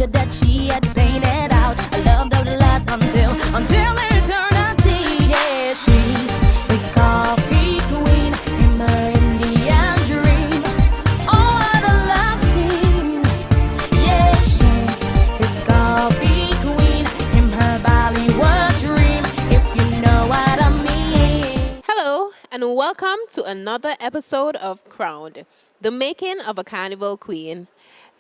picture that she had painted out. A love that would last until eternity. Yeah, she's his coffee queen in her Indian dream. Oh, what a love scene. Yeah, she's his coffee queen in her Bollywood dream, if you know what I mean. Hello, and welcome to another episode of Crowned, the making of a carnival queen.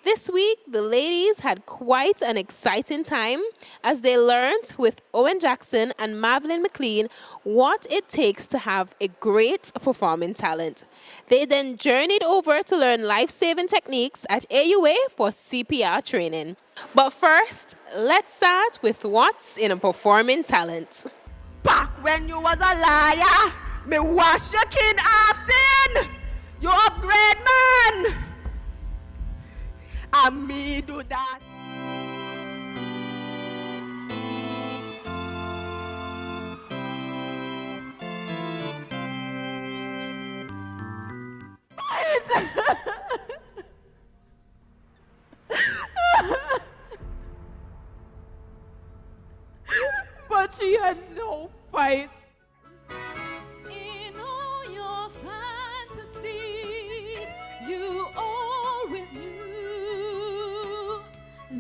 This week, the ladies had quite an exciting time as they learned with Owen Jackson and Mavelyn McLean what it takes to have a great performing talent. They then journeyed over to learn life-saving techniques at AUA for CPR training. But first, let's start with what's in a performing talent. Back when you was a liar, me wash your kin often. You upgrade man. And me do that. But she had no fight. In all your fantasies, you always knew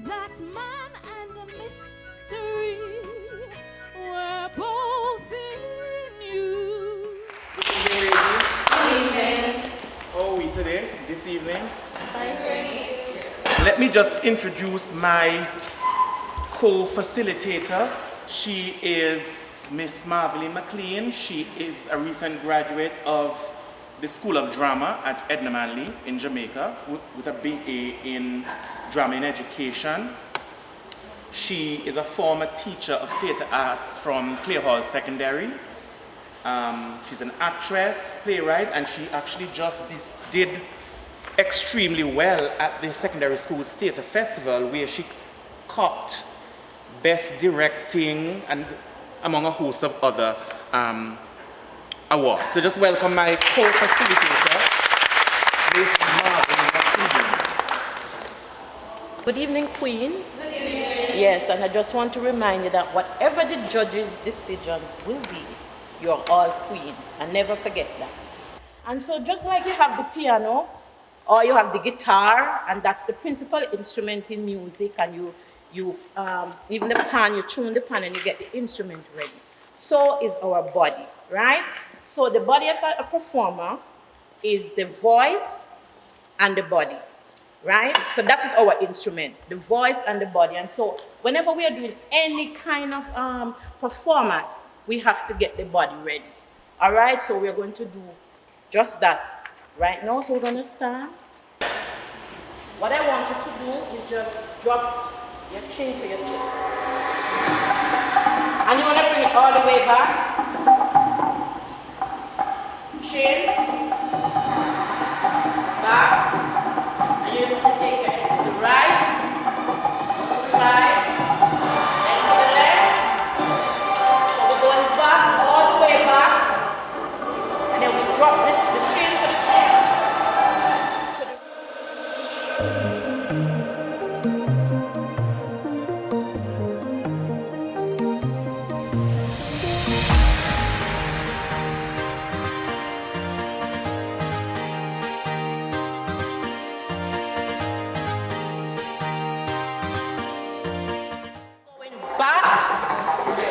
that man and a mystery were both in you. How are we today, this evening? Let me just introduce my co-facilitator. She is Miss Mavelyn McLean. She is a recent graduate of the School of Drama at Edna Manley in Jamaica with a BA in Drama in Education. She is a former teacher of theatre arts from Clay Hall Secondary. She's an actress, playwright, and she actually just did extremely well at the Secondary Schools Theatre Festival, where she copped Best Directing and among a host of other awards. So just welcome my co-facilitator, Miss Mavelyn McLean. Good evening, Queens. Good evening. Yes, and I just want to remind you that whatever the judge's decision will be, you're all queens, and never forget that. And so just like you have the piano, or you have the guitar, and that's the principal instrument in music, and you even the pan, you tune the pan and you get the instrument ready. So is our body, right? So the body of a performer is the voice and the body, right? So that is our instrument, the voice and the body. And so whenever we are doing any kind of performance, we have to get the body ready. All right, so we're going to do just that right now. So we're going to start. What I want you to do is just drop your chin to your chest. And you want to bring it all the way back. Chin, back. And you're just going to take your head to the right, and to the left. So we're going back, all the way back. And then we drop the chin to the chest.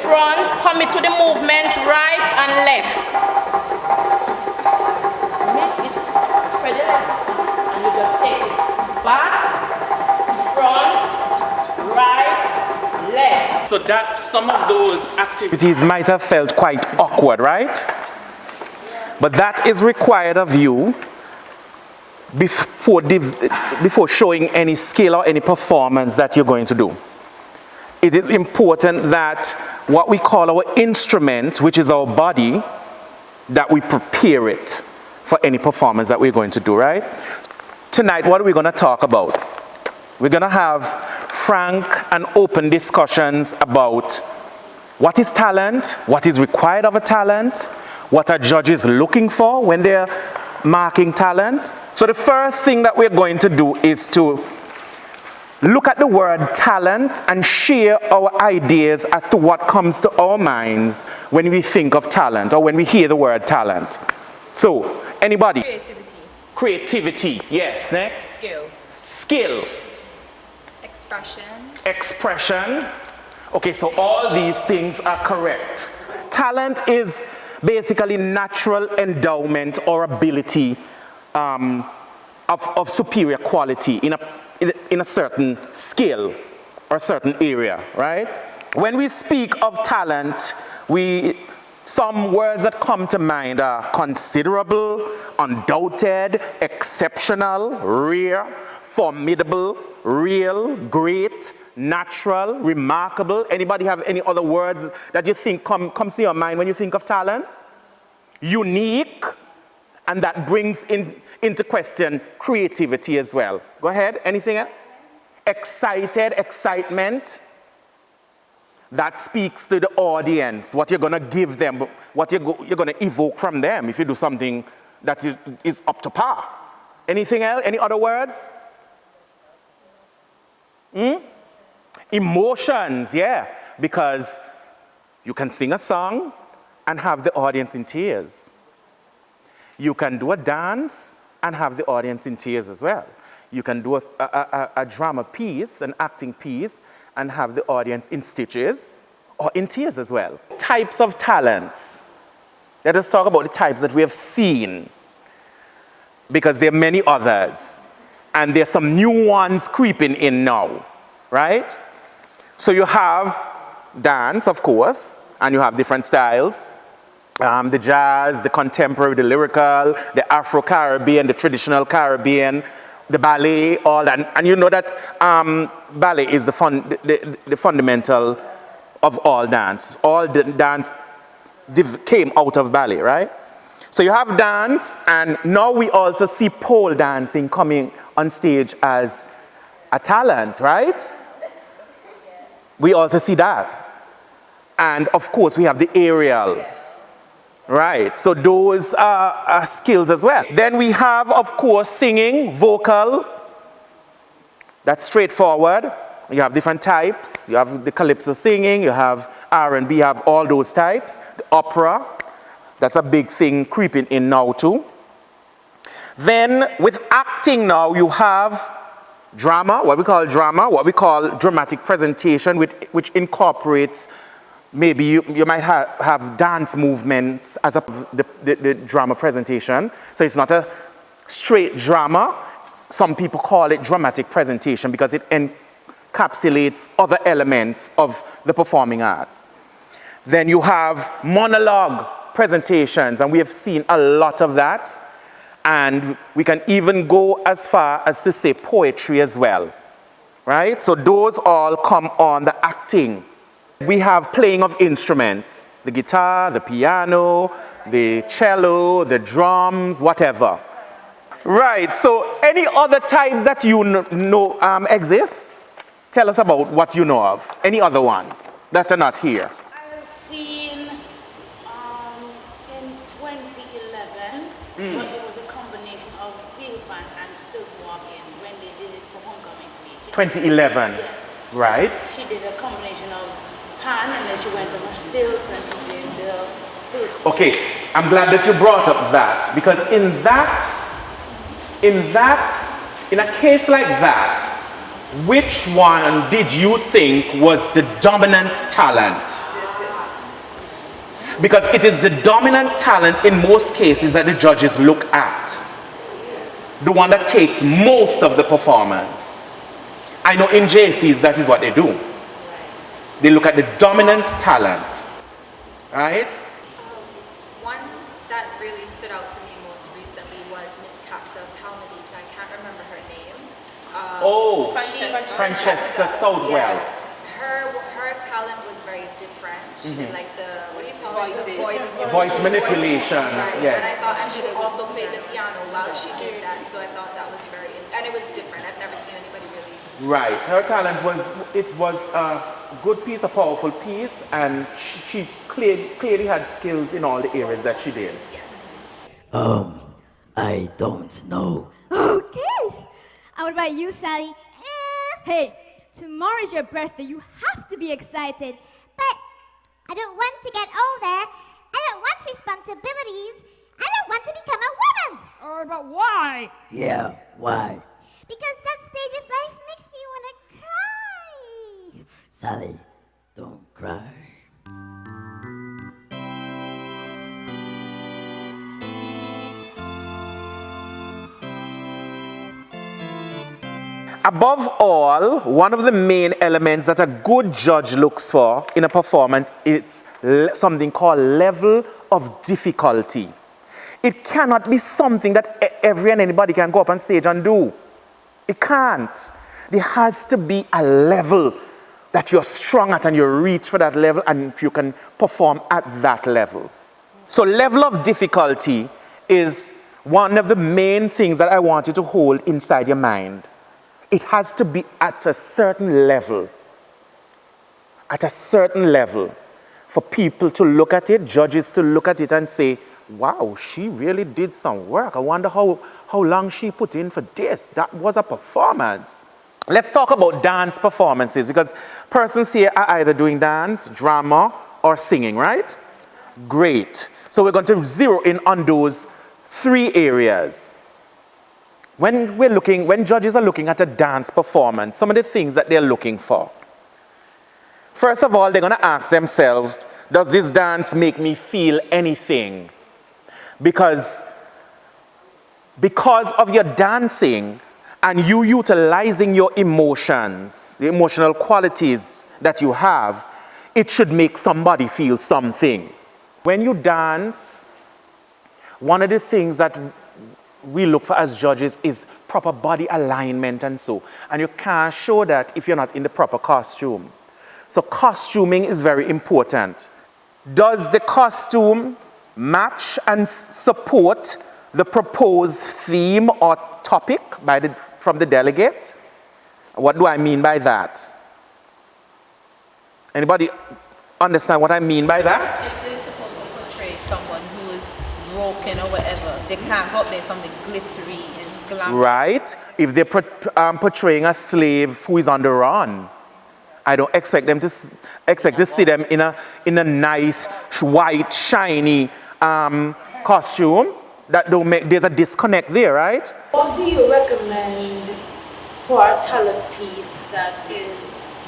Front, commit to the movement, right and left. Make it, spread your legs, and you just take it back, front, right, left. So that some of those activities might have felt quite awkward, right? But that is required of you before showing any skill or any performance that you're going to do. It is important that what we call our instrument, which is our body, that we prepare it for any performance that we're going to do, right? Tonight, what are we going to talk about? We're going to have frank and open discussions about what is talent, what is required of a talent, what are judges looking for when they're marking talent. So the first thing that we're going to do is to look at the word talent and share our ideas as to what comes to our minds when we think of talent or when we hear the word talent. So, anybody? Creativity. Creativity, yes. Next? Skill. Skill. Expression. Expression. Okay, so all these things are correct. Talent is basically natural endowment or ability of superior quality in a certain skill or certain area, right? When we speak of talent, some words that come to mind are considerable, undoubted, exceptional, rare, formidable, real, great, natural, remarkable. Anybody have any other words that you think comes to your mind when you think of talent? Unique, and that brings into question creativity as well. Go ahead, anything else? Excited, excitement. That speaks to the audience, what you're going to give them, what you're going to evoke from them if you do something that is up to par. Anything else? Any other words? Emotions, yeah, because you can sing a song and have the audience in tears. You can do a dance and have the audience in tears as well. You can do a drama piece, an acting piece, and have the audience in stitches or in tears as well. Types of talents. Let us talk about the types that we have seen, because there are many others, and there's some new ones creeping in now, right? So you have dance, of course, and you have different styles. The jazz, the contemporary, the lyrical, the Afro-Caribbean, the traditional Caribbean, the ballet, all that. And you know that ballet is the fundamental of all dance. All the dance came out of ballet, right? So you have dance, and now we also see pole dancing coming on stage as a talent, right? We also see that. And of course, we have the aerial. Right, so those are skills as well. Then we have, of course, singing, vocal. That's straightforward. You have different types. You have the calypso singing, you have R&B, you have all those types. The opera, that's a big thing creeping in now too. Then with acting now, you have drama, what we call dramatic presentation, which incorporates. Maybe you might have dance movements as the drama presentation. So it's not a straight drama. Some people call it dramatic presentation because it encapsulates other elements of the performing arts. Then you have monologue presentations, and we have seen a lot of that. And we can even go as far as to say poetry as well, right? So those all come on the acting. We have playing of instruments, the guitar, the piano, the cello, the drums, whatever. Right, so any other types that you know exist? Tell us about what you know of. Any other ones that are not here? I've seen in 2011, but it was a combination of steel pan and silk walking when they did it for homecoming speech. 2011, Yes. right? She did a combination of pan, and then she went on her stilts, and she did the stilts. Okay, I'm glad that you brought up that, because in a case like that, which one did you think was the dominant talent? Because it is the dominant talent in most cases that the judges look at. The one that takes most of the performance. I know in JCs that is what they do. They look at the dominant talent, right? One that really stood out to me most recently was Miss Casa Palmadita. I can't remember her name. Francesca Southwell. Yes. Her talent was very different. She did like the, what do you call it? Voice manipulation, Right. yes. And I thought, and she also played the piano while she did that. So I thought that was very, and it was different. I've never seen anybody really. Right, her talent was a good piece, a powerful piece, and she clearly had skills in all the areas that she did. I don't know. Okay. And what about you, Sally? Hey, tomorrow's your birthday. You have to be excited. But I don't want to get older. I don't want responsibilities. I don't want to become a woman. Oh, but why? Yeah, why? Because that stage of life makes me want to cry. Sally, don't cry. Above all, one of the main elements that a good judge looks for in a performance is something called level of difficulty. It cannot be something that every and anybody can go up on stage and do. It can't. There has to be a level that you're strong at and you reach for that level and you can perform at that level. So level of difficulty is one of the main things that I want you to hold inside your mind. It has to be at a certain level. At a certain level for people to look at it, judges to look at it and say, wow, she really did some work. I wonder how long she put in for this. That was a performance. Let's talk about dance performances because persons here are either doing dance, drama, or singing, right? Great. So we're going to zero in on those three areas. When judges are looking at a dance performance, some of the things that they're looking for. First of all, they're going to ask themselves, does this dance make me feel anything? Because of your dancing and you utilizing your emotions, the emotional qualities that you have, it should make somebody feel something. When you dance, one of the things that we look for as judges is proper body alignment and so. And you can't show that if you're not in the proper costume. So costuming is very important. Does the costume match and support the proposed theme or topic from the delegate? What do I mean by that? Anybody understand what I mean by that? If they're supposed to portray someone who is broken or whatever, they can't go up there in something glittery and glamorous. Right. If they're portraying a slave who is on the run, I don't expect them to see them in a nice white shiny costume. That don't make, there's a disconnect there, right? What do you recommend for a talent piece that is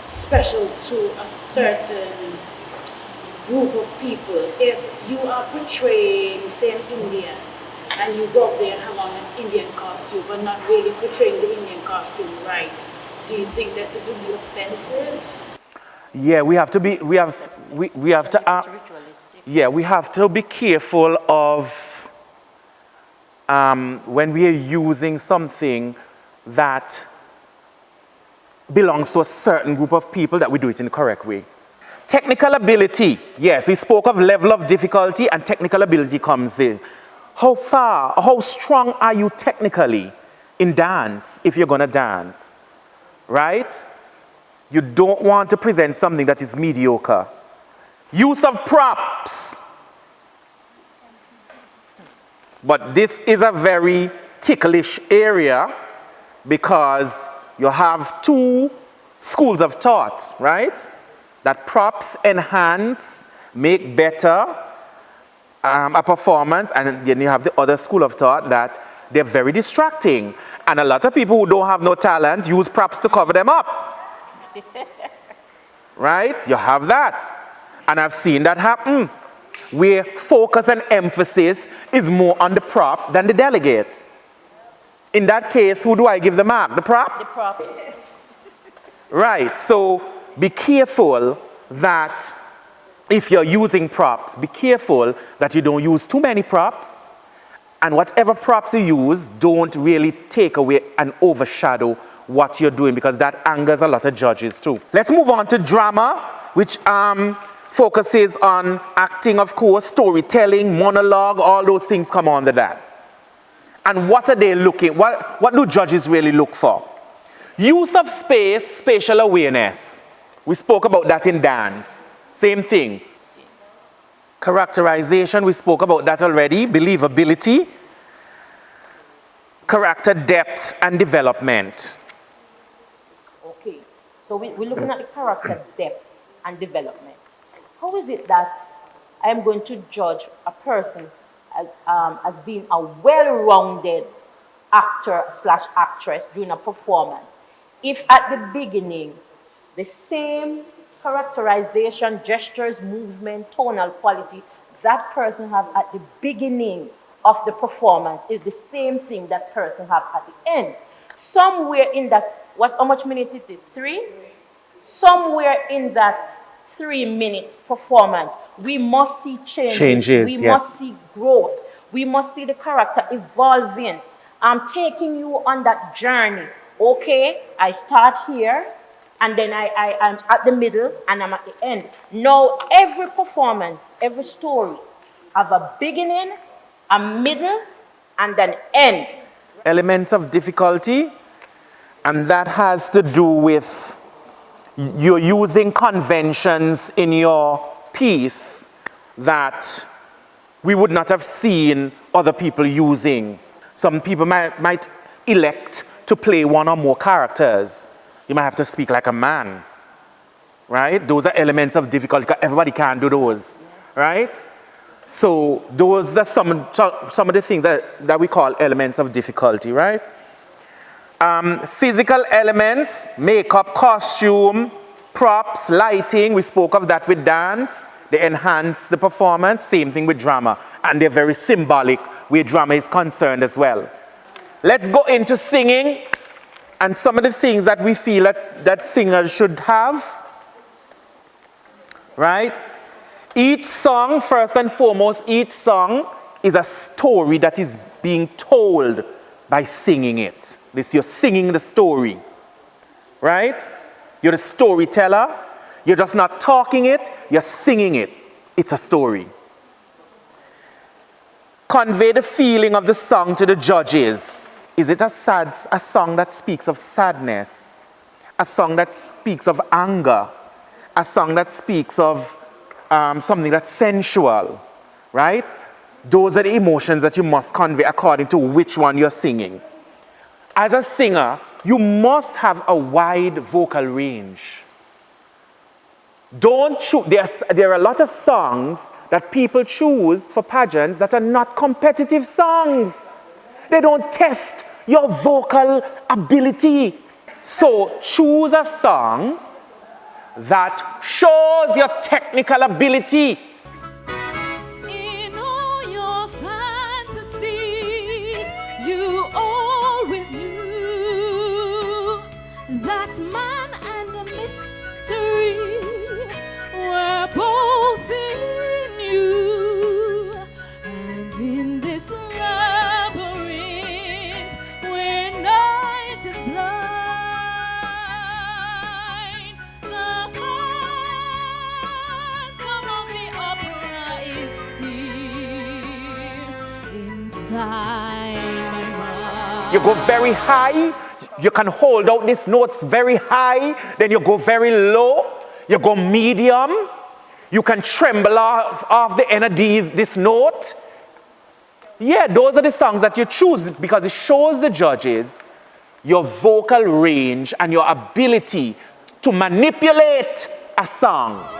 special to a certain group of people? If you are portraying, say, an Indian, and you go up there and have on an Indian costume, but not really portraying the Indian costume right, do you think that it would be offensive? Yeah, we have to be careful of when we are using something that belongs to a certain group of people, that we do it in the correct way. Technical ability, yes, we spoke of level of difficulty and technical ability comes there. How strong are you technically in dance if you're going to dance, right? You don't want to present something that is mediocre. Use of props. But this is a very ticklish area because you have two schools of thought, right? That props enhance, make better a performance, and then you have the other school of thought that they're very distracting. And a lot of people who don't have no talent use props to cover them up. Right? You have that. And I've seen that happen, where focus and emphasis is more on the prop than the delegate. In that case, who do I give the mark? The prop? The prop. Right, so be careful that if you're using props, be careful that you don't use too many props, and whatever props you use, don't really take away and overshadow what you're doing, because that angers a lot of judges too. Let's move on to drama, which focuses on acting, of course, storytelling, monologue, all those things come under that. And what are they looking, what do judges really look for? Use of space, spatial awareness. We spoke about that in dance. Same thing. Characterization, we spoke about that already. Believability. Character depth and development. So we're looking at the character depth and development. How is it that I am going to judge a person as being a well-rounded actor slash actress during a performance if at the beginning the same characterization, gestures, movement, tonal quality that person have at the beginning of the performance is the same thing that person have at the end? Somewhere in that, how much minute it is? 3? Somewhere in that 3-minute performance, we must see changes. We must see growth. We must see the character evolving. I'm taking you on that journey. Okay, I start here, and then I'm at the middle, and I'm at the end. Now, every performance, every story have a beginning, a middle, and an end. Elements of difficulty, and that has to do with you're using conventions in your piece that we would not have seen other people using. Some people might elect to play one or more characters. You might have to speak like a man, right? Those are elements of difficulty. Everybody can't do those, right? So those are some of the things that we call elements of difficulty, right? Physical elements, makeup, costume, props, lighting. We spoke of that with dance. They enhance the performance. Same thing with drama. And they're very symbolic where drama is concerned as well. Let's go into singing and some of the things that we feel that singers should have. Right? Each song, first and foremost, each song is a story that is being told by singing it. You're singing the story, right? You're the storyteller. You're just not talking it, you're singing it. It's a story. Convey the feeling of the song to the judges. Is it a song that speaks of sadness? A song that speaks of anger? A song that speaks of something that's sensual, right? Those are the emotions that you must convey according to which one you're singing. As a singer, you must have a wide vocal range. There are a lot of songs that people choose for pageants that are not competitive songs. They don't test your vocal ability. So choose a song that shows your technical ability. In all your fantasies, you always knew that man and a mystery were both in you. And in this labyrinth where night is blind, the phantom of the opera is here inside my mind. You go very high, you can hold out these notes very high, then you go very low, you go medium, you can tremble off the end of this note. Yeah, those are the songs that you choose because it shows the judges your vocal range and your ability to manipulate a song.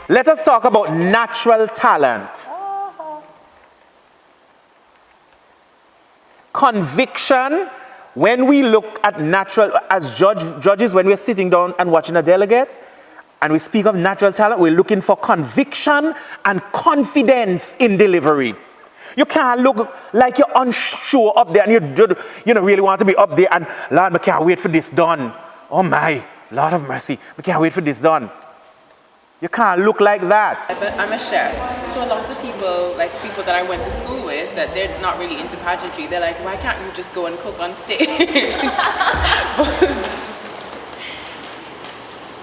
Let us talk about natural talent. Conviction, when we look at natural, as judges, when we're sitting down and watching a delegate, and we speak of natural talent, we're looking for conviction and confidence in delivery. You can't look like you're unsure up there and you don't really want to be up there and, Lord, I can't wait for this done. oh my, Lord of mercy, we can't wait for this done. You can't look like that. But I'm a chef, so lots of people, like people that I went to school with, that they're not really into pageantry, they're like, why can't you just go and cook on stage?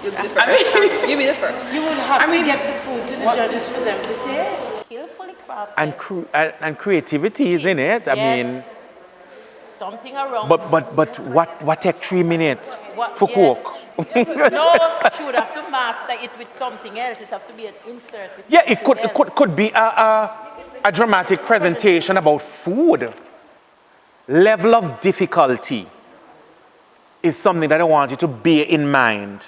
You'll be the first. You'll be the first. You will have to get the food to the judges for them to taste. Skillfully crafted. And creativity is in it. I Yes. mean, Something around. but what take 3 minutes What- for yes. cook? No, she would have to master it with something else. It have to be an insert. With Yeah, it something else. could be a dramatic presentation about food. Level of difficulty is something that I want you to bear in mind.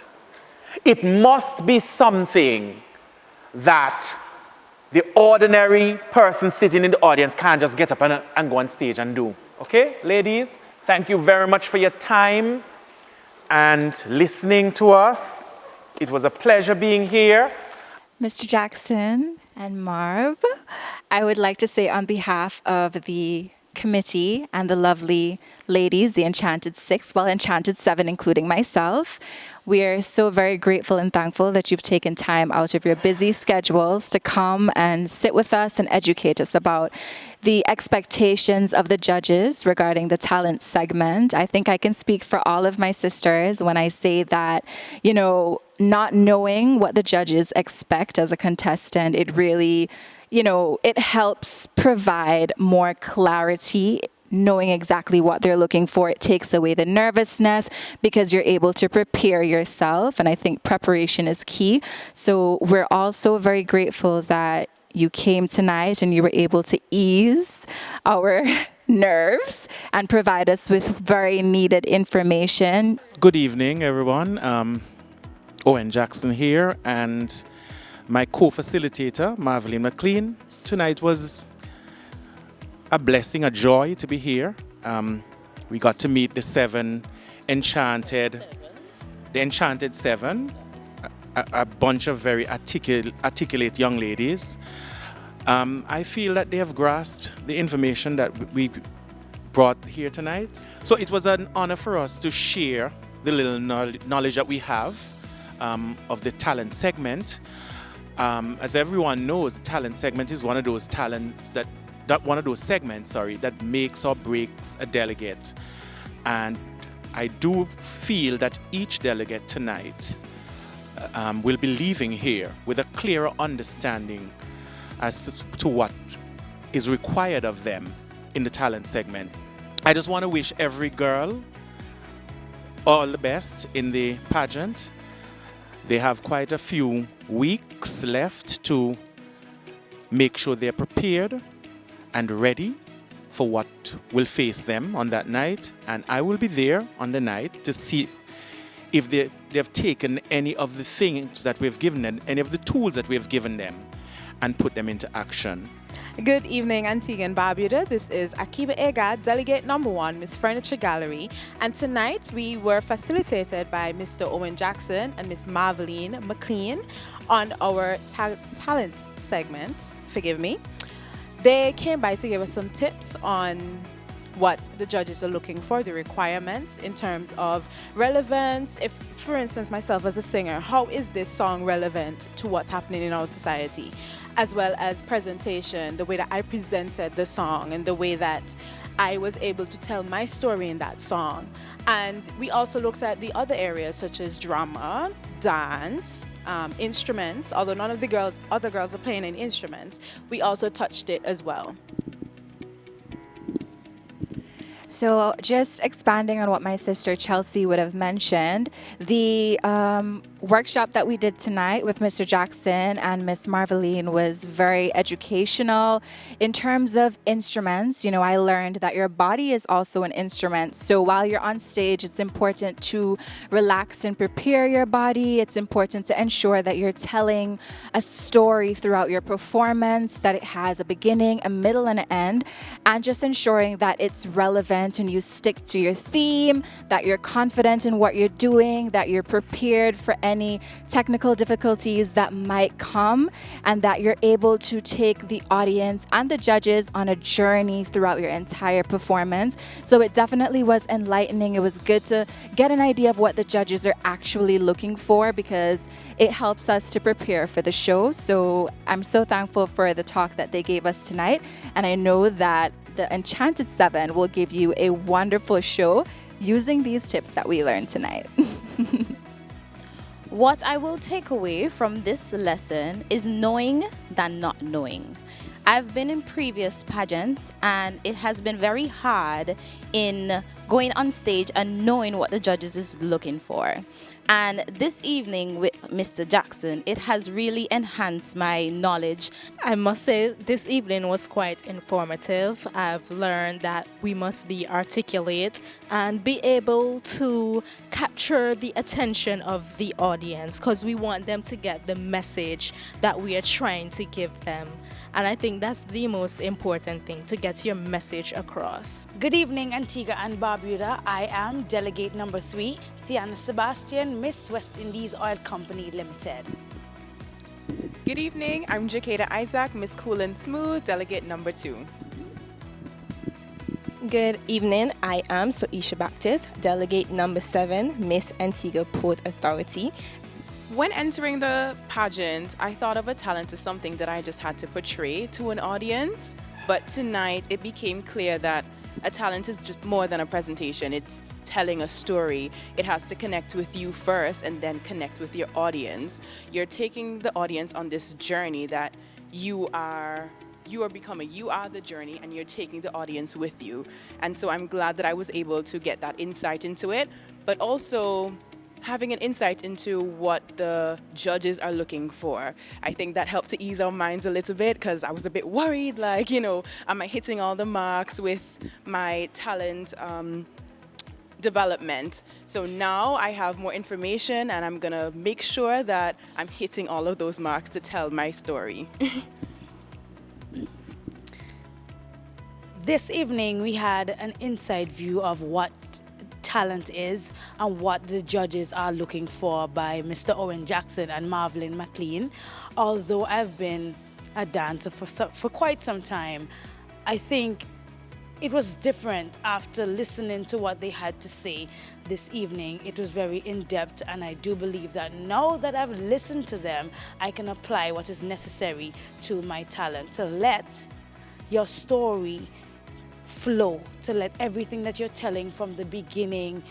It must be something that the ordinary person sitting in the audience can't just get up and go on stage and do. Okay, ladies, thank you very much for your time and listening to us. It was a pleasure being here. Mr. Jackson and Marv, I would like to say on behalf of the committee and the lovely ladies, the Enchanted Six, well, Enchanted Seven, including myself, we are so very grateful and thankful that you've taken time out of your busy schedules to come and sit with us and educate us about the expectations of the judges regarding the talent segment. I think I can speak for all of my sisters when I say that, you know, not knowing what the judges expect as a contestant, it really, you know, it helps provide more clarity. Knowing exactly what they're looking for, it takes away the nervousness because you're able to prepare yourself. And I think preparation is key. So we're also very grateful that you came tonight and you were able to ease our nerves and provide us with very needed information. Good evening, everyone. Owen Jackson here, and my co-facilitator, Marvelyn McLean. Tonight was a blessing, a joy to be here. We got to meet the Enchanted Seven, a bunch of very articulate young ladies. I feel that they have grasped the information that we brought here tonight. So it was an honor for us to share the little knowledge that we have of the talent segment. As everyone knows, the talent segment is one of those segments that makes or breaks a delegate. And I do feel that each delegate tonight will be leaving here with a clearer understanding as to what is required of them in the talent segment. I just want to wish every girl all the best in the pageant. They have quite a few weeks left to make sure they're prepared and ready for what will face them on that night. And I will be there on the night to see if they've taken any of the things that we've given them, any of the tools that we've given them, and put them into action. Good evening, Antigua and Barbuda. This is Akiba Ega, Delegate Number 1, Miss Furniture Gallery. And tonight we were facilitated by Mr. Owen Jackson and Miss Marvelyn McLean on our talent segment. Forgive me. They came by to give us some tips on what the judges are looking for, the requirements in terms of relevance. If, for instance, myself as a singer, how is this song relevant to what's happening in our society? As well as presentation, the way that I presented the song and the way that I was able to tell my story in that song. And we also looked at the other areas such as drama, dance, instruments. Although none of the other girls are playing any instruments, we also touched it as well. So just expanding on what my sister Chelsea would have mentioned, the workshop that we did tonight with Mr. Jackson and Miss Marvelyn was very educational. In terms of instruments, you know, I learned that your body is also an instrument. So while you're on stage, it's important to relax and prepare your body. It's important to ensure that you're telling a story throughout your performance, that it has a beginning, a middle, and an end, and just ensuring that it's relevant confident and you stick to your theme, that you're confident in what you're doing, that you're prepared for any technical difficulties that might come, and that you're able to take the audience and the judges on a journey throughout your entire performance. So it definitely was enlightening. It was good to get an idea of what the judges are actually looking for, because it helps us to prepare for the show. So I'm so thankful for the talk that they gave us tonight, and I know that the Enchanted Seven will give you a wonderful show using these tips that we learned tonight. What I will take away from this lesson is knowing than not knowing. I've been in previous pageants and it has been very hard in going on stage and knowing what the judges is looking for. And this evening with Mr. Jackson, it has really enhanced my knowledge. I must say this evening was quite informative. I've learned that we must be articulate and be able to capture the attention of the audience, because we want them to get the message that we are trying to give them. And I think that's the most important thing, to get your message across. Good evening, Antigua and Barbuda. I am delegate number 3, Thiana Sebastian, Miss West Indies Oil Company Limited. Good evening, I'm Jacada Isaac, Miss Cool and Smooth, delegate number 2. Good evening, I am Soisha Baptist, delegate number 7, Miss Antigua Port Authority. When entering the pageant, I thought of a talent as something that I just had to portray to an audience. But tonight, it became clear that a talent is just more than a presentation. It's telling a story. It has to connect with you first and then connect with your audience. You're taking the audience on this journey that you are becoming. You are the journey and you're taking the audience with you. And so I'm glad that I was able to get that insight into it, but also having an insight into what the judges are looking for. I think that helped to ease our minds a little bit, because I was a bit worried, like, am I hitting all the marks with my talent development? So now I have more information and I'm gonna make sure that I'm hitting all of those marks to tell my story. This evening we had an inside view of what talent is and what the judges are looking for by Mr. Owen Jackson and Marvelyn McLean. Although I've been a dancer for quite some time, I think it was different after listening to what they had to say this evening. It was very in-depth, and I do believe that now that I've listened to them, I can apply what is necessary to my talent, to let your story flow, to let everything that you're telling from the beginning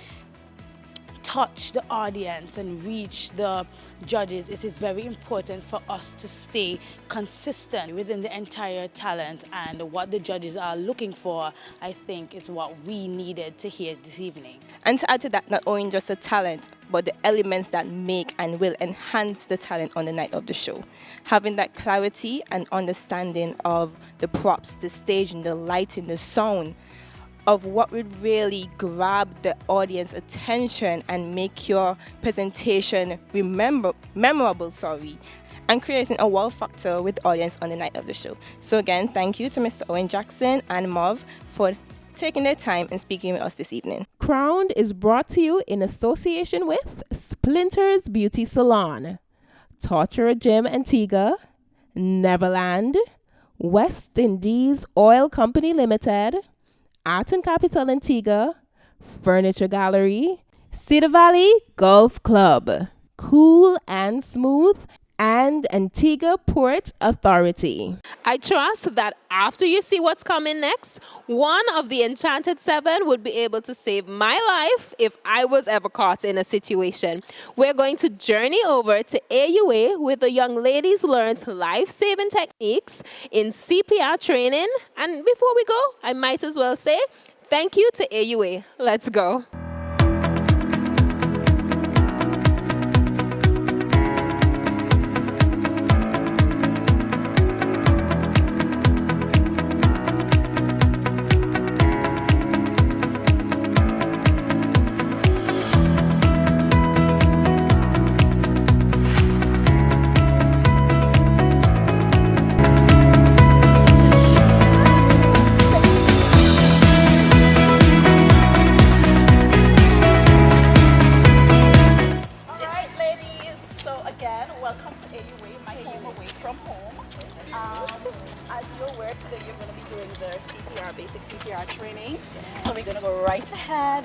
touch the audience and reach the judges. It is very important for us to stay consistent within the entire talent, and what the judges are looking for, I think, is what we needed to hear this evening. And to add to that, not only just the talent, but the elements that make and will enhance the talent on the night of the show. Having that clarity and understanding of the props, the staging, the lighting, the sound, of what would really grab the audience attention and make your presentation memorable, and creating a wow factor with the audience on the night of the show. So again, thank you to Mr. Owen Jackson and Marv for taking their time and speaking with us this evening. Crowned is brought to you in association with Splinters Beauty Salon, Tortura Gym Antigua, Neverland, West Indies Oil Company Limited, Art and Capital Antigua, Furniture Gallery, Cedar Valley Golf Club, Cool and Smooth, and Antigua Port Authority. I trust that after you see what's coming next, one of the Enchanted Seven would be able to save my life if I was ever caught in a situation. We're going to journey over to AUA where the young ladies learned life-saving techniques in CPR training. And before we go, I might as well say thank you to AUA. Let's go.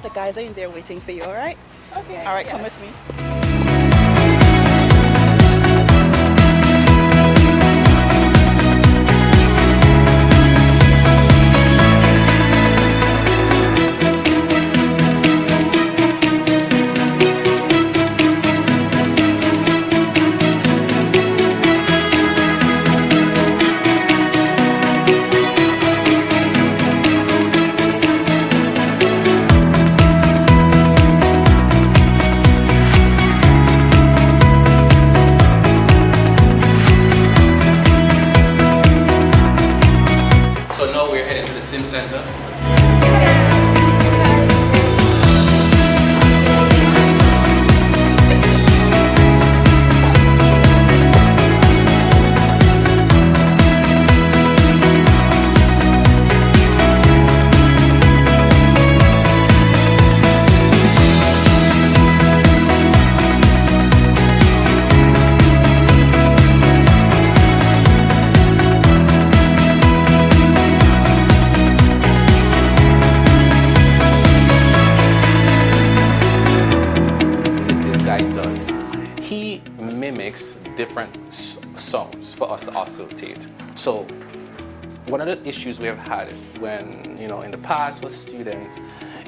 The guys are in there waiting for you, all right? Okay. All right, come with me. So now we're heading to the Sim Center. He mimics different songs for us to oscillate. So one of the issues we have had when, in the past with students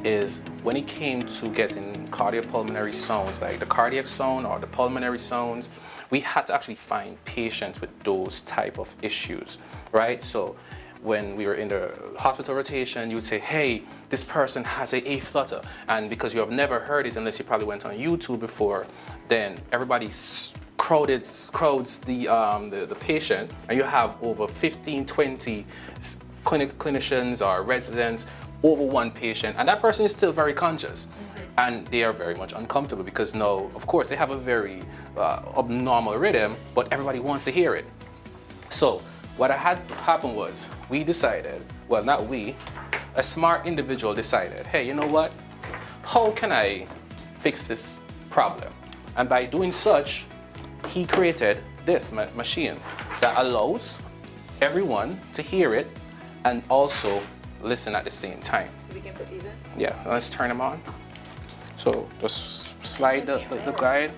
is when it came to getting cardiopulmonary sounds, like the cardiac sound or the pulmonary sounds, we had to actually find patients with those type of issues, right? So when we were in the hospital rotation, you would say, hey, this person has an A flutter. And because you have never heard it unless you probably went on YouTube before, then everybody crowds the patient, and you have over 15, 20 clinicians or residents over one patient, and that person is still very conscious. And they are very much uncomfortable because now, of course, they have a very abnormal rhythm, but everybody wants to hear it. So what had happened was we decided, well, not we, a smart individual decided, hey, you know what? How can I fix this problem? And by doing such, he created this machine that allows everyone to hear it and also listen at the same time. So we can put these in? Yeah, let's turn them on. So just slide the guide.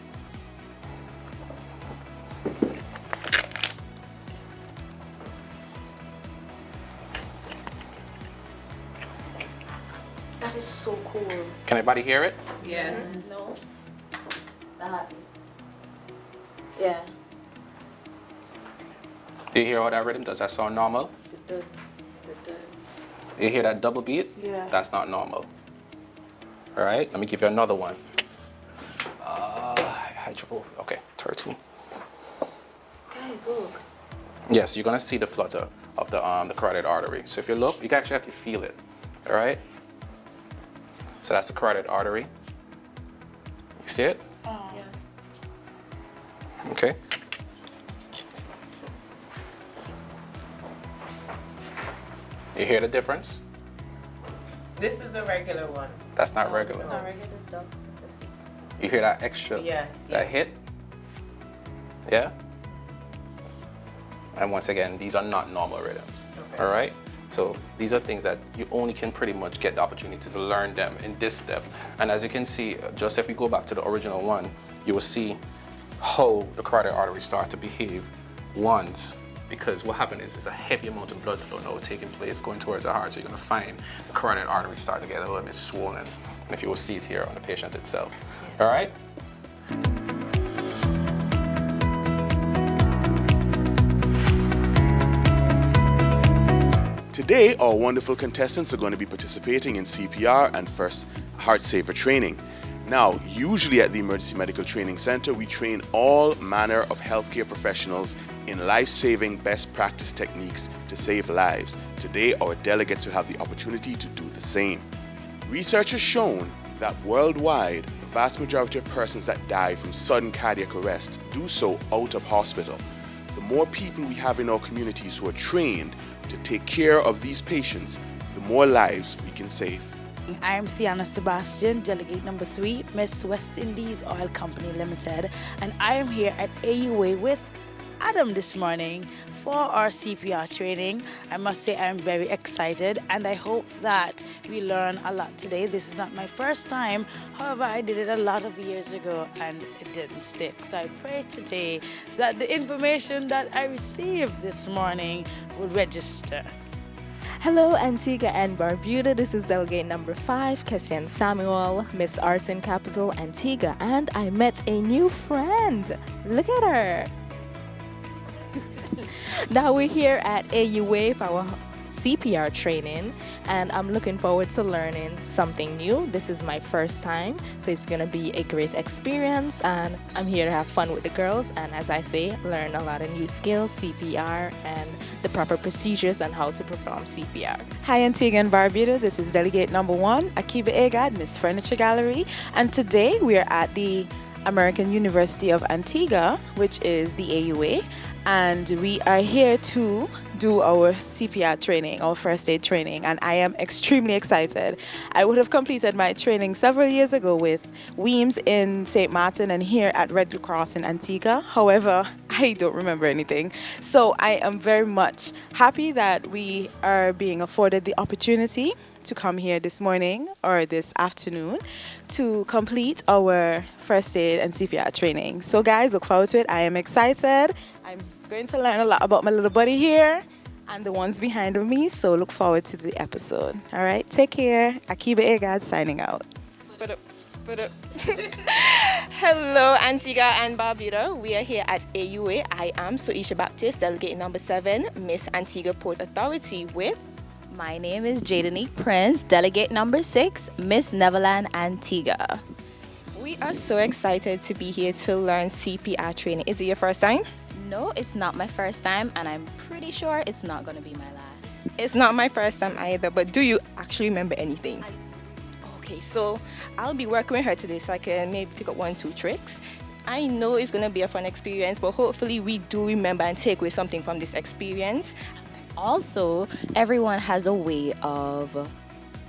That is so cool. Can anybody hear it? Yes. No. That. Yeah. Do you hear how that rhythm? Does that sound normal? You hear that double beat? Yeah. That's not normal. All right, let me give you another one. Okay, 13. Guys, look. Yes, you're gonna see the flutter of the carotid artery. So if you look, you can actually feel it. All right. So that's the carotid artery. You see it? Yeah. Okay. You hear the difference? This is a regular one. That's not regular. It's not regular. You hear that extra, that hit? Yeah? And once again, these are not normal rhythms, all right? So these are things that you only can pretty much get the opportunity to learn them in this step. And as you can see, just if we go back to the original one, you will see how the carotid arteries start to behave once, because what happened is there's a heavy amount of blood flow now taking place going towards the heart. So you're gonna find the carotid arteries start to get a little bit swollen. And if you will see it here on the patient itself, all right? Today, our wonderful contestants are going to be participating in CPR and first heart saver training. Now, usually at the Emergency Medical Training Center, we train all manner of healthcare professionals in life-saving best practice techniques to save lives. Today, our delegates will have the opportunity to do the same. Research has shown that worldwide, the vast majority of persons that die from sudden cardiac arrest do so out of hospital. The more people we have in our communities who are trained to take care of these patients, the more lives we can save. I am Thiana Sebastian, delegate number 3, Miss West Indies Oil Company Limited, and I am here at AUA with Adam this morning for our CPR training. I must say I'm very excited and I hope that we learn a lot today. This is not my first time, however I did it a lot of years ago and it didn't stick. So I pray today that the information that I received this morning would register. Hello, Antigua and Barbuda. This is delegate number 5, Kessian Samuel, Miss Arts and Capital, Antigua, and I met a new friend. Look at her. Now we're here at AUA for our CPR training, and I'm looking forward to learning something new. This is my first time, so it's gonna be a great experience, and I'm here to have fun with the girls, and as I say, learn a lot of new skills, CPR, and the proper procedures on how to perform CPR. Hi, Antigua and Barbuda. This is delegate number 1, Akiba Egad, Miss Furniture Gallery, and today we are at the American University of Antigua, which is the AUA, and we are here to do our CPR training, our first aid training, and I am extremely excited. I would have completed my training several years ago with Weems in St. Martin and here at Red Cross in Antigua. However, I don't remember anything. So I am very much happy that we are being afforded the opportunity to come here this morning or this afternoon to complete our first aid and CPR training. So guys, look forward to it. I am excited. I'm going to learn a lot about my little buddy here and the ones behind of me, so look forward to the episode. All right, take care. Akiba Egad signing out. Hello, Antigua and Barbuda. We are here at AUA. I am Soisha Baptist, delegate number 7, Miss Antigua Port Authority with... My name is Jadenique Prince, delegate number 6, Miss Neverland Antigua. We are so excited to be here to learn CPR training. Is it your first time? No, it's not my first time, and I'm pretty sure it's not going to be my last. It's not my first time either, but do you actually remember anything? I do. Okay, so I'll be working with her today so I can maybe pick up 1-2 tricks. I know it's going to be a fun experience, but hopefully we do remember and take away something from this experience. Also, everyone has a way of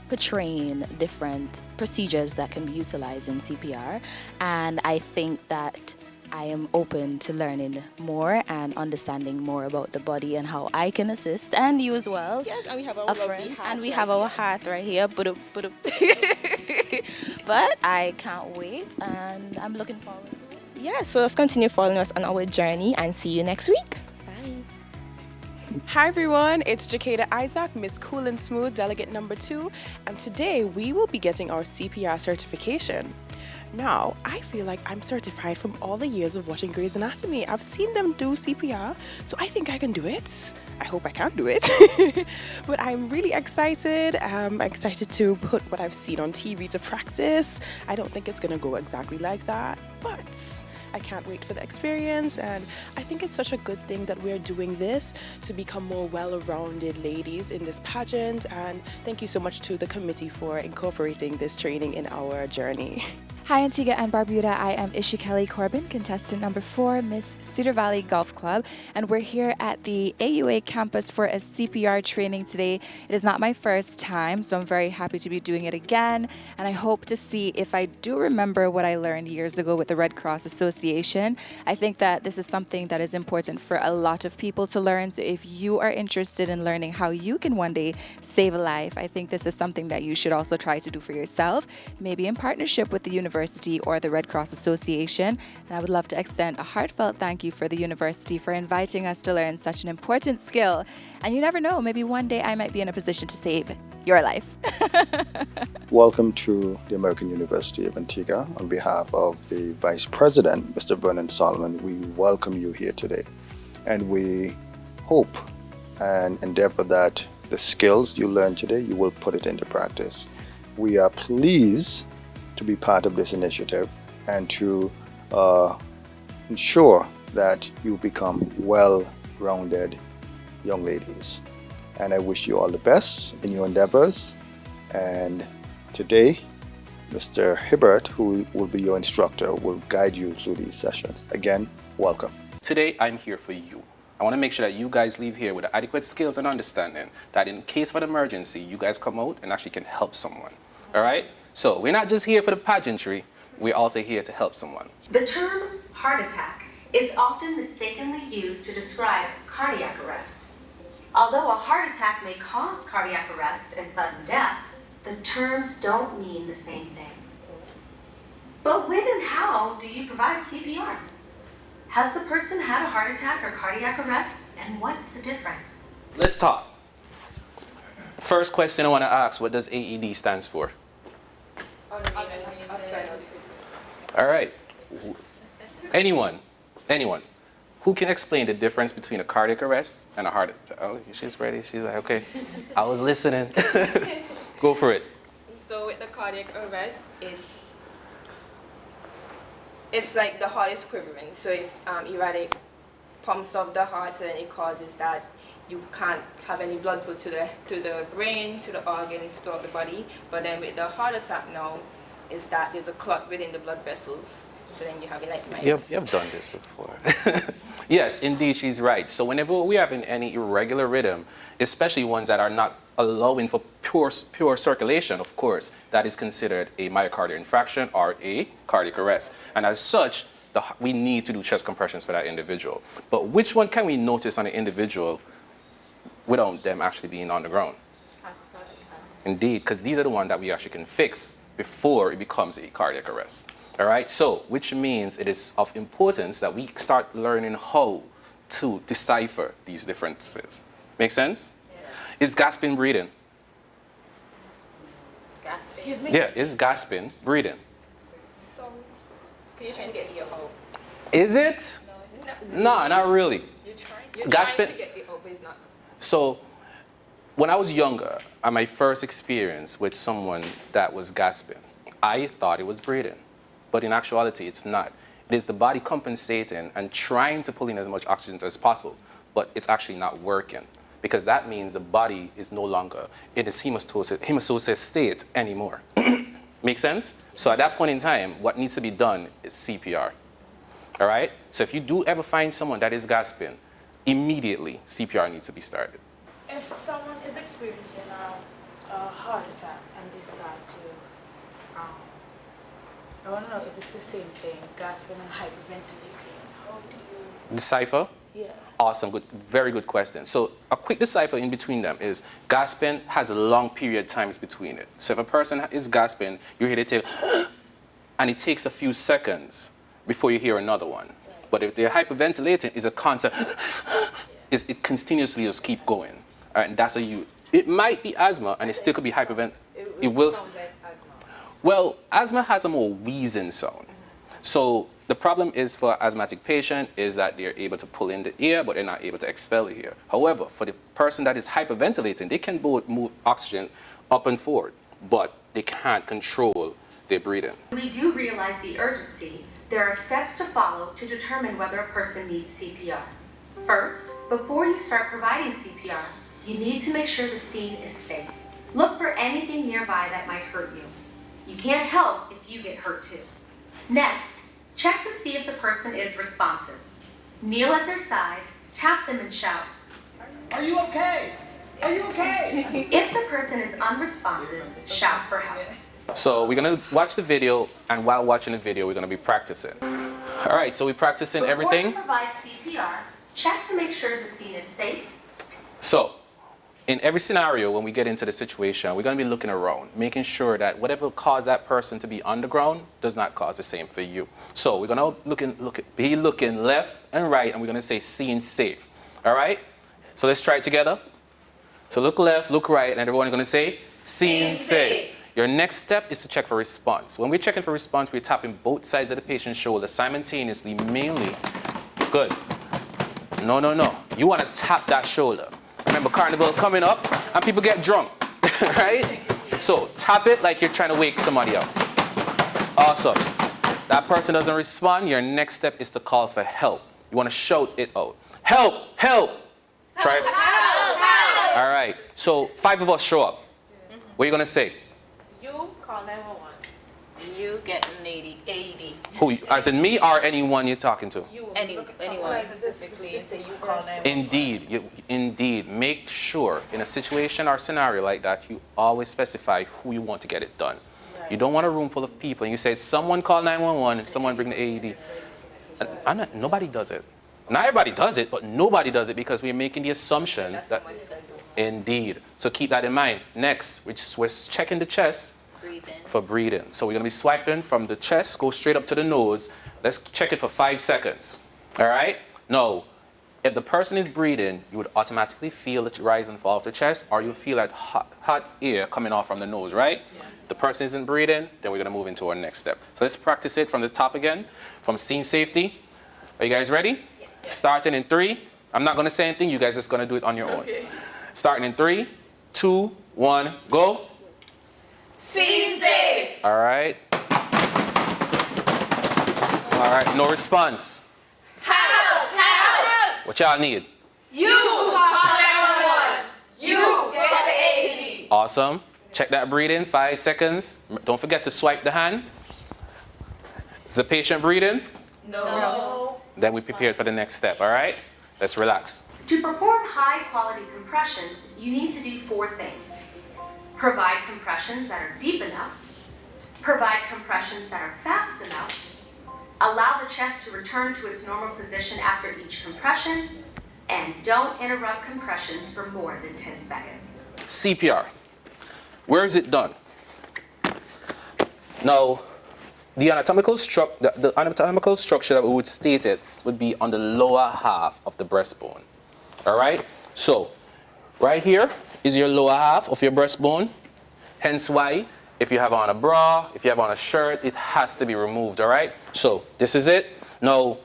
portraying different procedures that can be utilized in CPR, and I think that I am open to learning more and understanding more about the body and how I can assist, and you as well. Yes, and we have our lovely hat. And we have our hat right here. But I can't wait, and I'm looking forward to it. Yeah, so let's continue following us on our journey and see you next week. Hi everyone, it's Jacada Isaac, Miss Cool and Smooth, delegate number 2, and today we will be getting our CPR certification. Now, I feel like I'm certified from all the years of watching Grey's Anatomy. I've seen them do CPR, so I think I can do it. I hope I can do it. But I'm really excited. I'm excited to put what I've seen on TV to practice. I don't think it's going to go exactly like that, but I can't wait for the experience, and I think it's such a good thing that we're doing this to become more well-rounded ladies in this pageant, and thank you so much to the committee for incorporating this training in our journey. Hi, Antigua and Barbuda. I am Ishikeli Corbin, contestant number 4, Miss Cedar Valley Golf Club, and we're here at the AUA campus for a CPR training today. It is not my first time, so I'm very happy to be doing it again, and I hope to see if I do remember what I learned years ago with the Red Cross Association. I think that this is something that is important for a lot of people to learn, so if you are interested in learning how you can one day save a life, I think this is something that you should also try to do for yourself, maybe in partnership with the university or the Red Cross Association. And I would love to extend a heartfelt thank you for the university for inviting us to learn such an important skill. And you never know, maybe one day I might be in a position to save your life. Welcome to the American University of Antigua. On behalf of the Vice President, Mr. Vernon Solomon, we welcome you here today. And we hope and endeavor that the skills you learn today, you will put it into practice. We are pleased to be part of this initiative and to ensure that you become well-rounded young ladies. And I wish you all the best in your endeavors. And today, Mr. Hibbert, who will be your instructor, will guide you through these sessions. Again, welcome. Today, I'm here for you. I want to make sure that you guys leave here with adequate skills and understanding that in case of an emergency, you guys come out and actually can help someone. All right? So we're not just here for the pageantry, we're also here to help someone. The term heart attack is often mistakenly used to describe cardiac arrest. Although a heart attack may cause cardiac arrest and sudden death, the terms don't mean the same thing. But when and how do you provide CPR? Has the person had a heart attack or cardiac arrest, and what's the difference? Let's talk. First question I want to ask, what does AED stands for? All right. Anyone, who can explain the difference between a cardiac arrest and a heart attack? Oh, she's ready. She's like, okay, I was listening. Go for it. So with the cardiac arrest, it's like the heart is quivering. So it's erratic pumps of the heart, and it causes that you can't have any blood flow to the brain, to the organs, throughout the body. But then with the heart attack now, is that there's a clot within the blood vessels. So then you have like You've done this before. Yes, indeed, she's right. So whenever we have any irregular rhythm, especially ones that are not allowing for pure circulation, of course, that is considered a myocardial infarction or a cardiac arrest. And as such, we need to do chest compressions for that individual. But which one can we notice on an individual without them actually being on the ground? Indeed, because these are the ones that we actually can fix before it becomes a cardiac arrest. All right, so which means it is of importance that we start learning how to decipher these differences. Make sense? Yeah. Is gasping breathing? Gasping? Excuse me? Yeah, is gasping breathing? So, can you try to get the out? Is it? No, not really. You're Gasping, trying to get the out, but it's not. So, when I was younger, at my first experience with someone that was gasping, I thought it was breathing. But in actuality, it's not. It is the body compensating and trying to pull in as much oxygen as possible, but it's actually not working, because that means the body is no longer in its hematosis state anymore. Make sense? So at that point in time, what needs to be done is CPR. All right? So if you do ever find someone that is gasping, immediately CPR needs to be started. If someone is experiencing a heart attack and they start to I want to know if it's the same thing, gasping and hyperventilating. How do you Decipher? Yeah. Awesome, good, very good question. So a quick decipher in between them is gasping has a long period times between it. So if a person is gasping, you hear they take, and it takes a few seconds before you hear another one. But if they're hyperventilating, is a constant, it continuously just keep going. All right, and that's it might be asthma, and it still could be hypervent. It will. Well, asthma has a more wheezing sound. So the problem is for asthmatic patient is that they're able to pull in the air, but they're not able to expel the air. However, for the person that is hyperventilating, they can both move oxygen up and forward, but they can't control their breathing. When we do realize the urgency, there are steps to follow to determine whether a person needs CPR. First, before you start providing CPR, you need to make sure the scene is safe. Look for anything nearby that might hurt you. You can't help if you get hurt too. Next, check to see if the person is responsive. Kneel at their side, tap them and shout, "Are you okay? Are you okay?" If the person is unresponsive, shout for help. So we're gonna watch the video, and while watching the video, we're gonna be practicing. All right, so we're practicing everything. Before you provide CPR, check to make sure the scene is safe. So, in every scenario, when we get into the situation, we're going to be looking around, making sure that whatever caused that person to be on the ground does not cause the same for you. So we're going to be looking left and right, and we're going to say scene safe. All right? So let's try it together. So look left, look right, and everyone is going to say scene safe. Your next step is to check for response. When we're checking for response, we're tapping both sides of the patient's shoulder simultaneously, mainly. Good. No. You want to tap that shoulder. Remember, carnival coming up, and people get drunk, right? So tap it like you're trying to wake somebody up. Awesome. That person doesn't respond, your next step is to call for help. You want to shout it out. Help! Help! Try it. Help! All right. So 5 of us show up. What are you going to say? You call 911. You get an AED. Who? As in me or anyone you're talking to? Anyone. Specifically, say you call 911. Indeed. Make sure in a situation or scenario like that, you always specify who you want to get it done. Right. You don't want a room full of people and you say, someone call 911 and someone bring the AED. Nobody does it. Not everybody does it, but nobody does it because we're making the assumption that. Indeed. So keep that in mind. Next, we're checking the chest for breathing. So we're going to be swiping from the chest, go straight up to the nose. Let's check it for 5 seconds. All right? Now, if the person is breathing, you would automatically feel it rise and fall off the chest, or you feel that hot air coming off from the nose, right? Yeah. The person isn't breathing, then we're going to move into our next step. So let's practice it from the top again, from scene safety. Are you guys ready? Yeah. Starting in 3. I'm not going to say anything. You guys are just going to do it on your own. Starting in 3, 2, 1, go. Scene safe. All right. All right, no response. Help! Help! What y'all need? You call 911. You get the AED. Awesome. Check that breathing, 5 seconds. Don't forget to swipe the hand. Is the patient breathing? No. Then we prepared for the next step, all right? Let's relax. To perform high-quality compressions, you need to do 4 things. Provide compressions that are deep enough, provide compressions that are fast enough, allow the chest to return to its normal position after each compression, and don't interrupt compressions for more than 10 seconds. CPR. Where is it done? Now, the anatomical structure that we would state it would be on the lower half of the breastbone. All right? So, right here is your lower half of your breastbone. Hence why, if you have on a bra, if you have on a shirt, it has to be removed, all right? So, this is it. Now,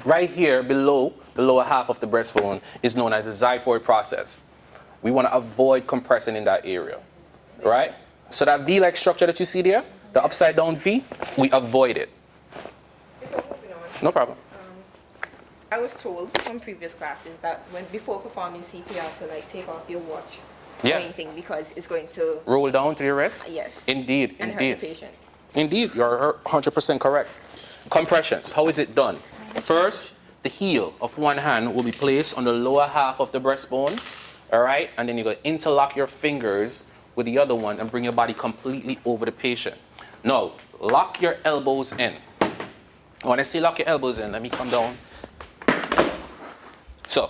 right here below the lower half of the breastbone is known as the xiphoid process. We want to avoid compressing in that area, right? So that V-like structure that you see there, the upside down V, we avoid it. No problem. I was told from previous classes that before performing CPR to take off your watch or anything because it's going to roll down to your wrist. Yes. Indeed. And hurt the patient. Indeed, you're 100% correct. Compressions. How is it done? First, the heel of one hand will be placed on the lower half of the breastbone. All right, and then you're going to interlock your fingers with the other one and bring your body completely over the patient. Now, lock your elbows in. When I say lock your elbows in, let me come down. So,